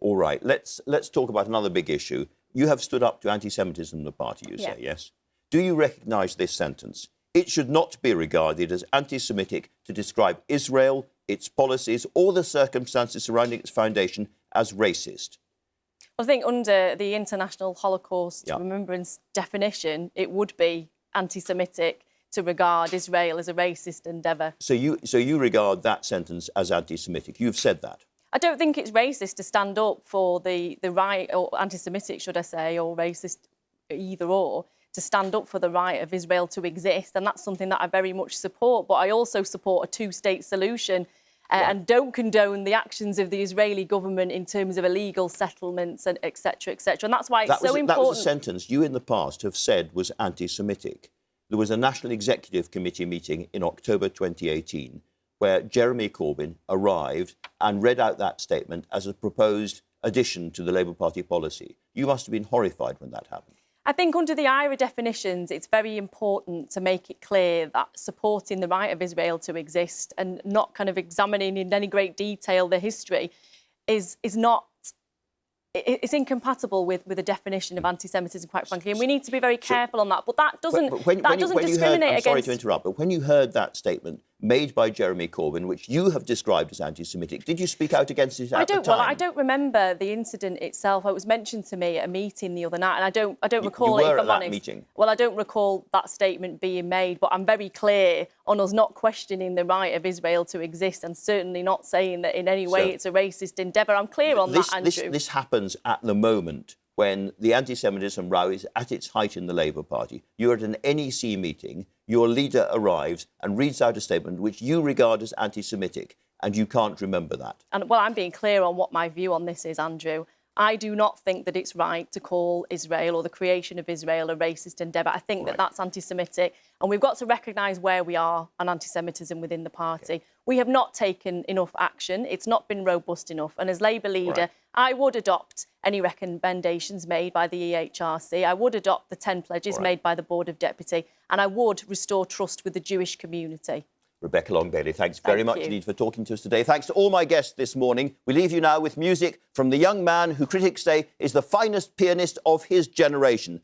All right, let's talk about another big issue. You have stood up to anti-Semitism in the party, you say, yes? Do you recognise this sentence? It should not be regarded as anti-Semitic to describe Israel, its policies, or the circumstances surrounding its foundation as racist. I think under the International Holocaust Remembrance definition, it would be anti-Semitic to regard Israel as a racist endeavour. So you regard that sentence as anti-Semitic. You've said that. I don't think it's racist to stand up for the right, or anti-Semitic, should I say, or racist, either or, to stand up for the right of Israel to exist. And that's something that I very much support. But I also support a two-state solution and don't condone the actions of the Israeli government in terms of illegal settlements and et cetera, et cetera. And that's why it's so important. That was a sentence you in the past have said was anti-Semitic. There was a National Executive Committee meeting in October 2018 where Jeremy Corbyn arrived and read out that statement as a proposed addition to the Labour Party policy. You must have been horrified when that happened. I think under the IRA definitions, it's very important to make it clear that supporting the right of Israel to exist and not kind of examining in any great detail the history is not... It's incompatible with the definition of anti-Semitism, quite frankly, and we need to be very careful on that. But that doesn't discriminate against... I'm sorry to interrupt, but when you heard that statement made by Jeremy Corbyn, which you have described as anti-Semitic, did you speak out against it at the time? Well, I don't remember the incident itself. It was mentioned to me at a meeting the other night, and I don't recall it, if I'm honest. Meeting? Well, I don't recall that statement being made, but I'm very clear on us not questioning the right of Israel to exist and certainly not saying that in any way it's a racist endeavour. I'm clear on that, Andrew. This happens at the moment when the anti-Semitism row is at its height in the Labour Party. You're at an NEC meeting, your leader arrives and reads out a statement which you regard as anti-Semitic, and you can't remember that. And, well, I'm being clear on what my view on this is, Andrew. I do not think that it's right to call Israel or the creation of Israel a racist endeavour. I think that that's anti-Semitic, and we've got to recognise where we are on anti-Semitism within the party. Okay. We have not taken enough action. It's not been robust enough. And as Labour leader, I would adopt any recommendations made by the EHRC. I would adopt the 10 pledges made by the Board of Deputy, and I would restore trust with the Jewish community. Rebecca Long-Bailey, thanks very much indeed for talking to us today. Thanks to all my guests this morning. We leave you now with music from the young man who critics say is the finest pianist of his generation.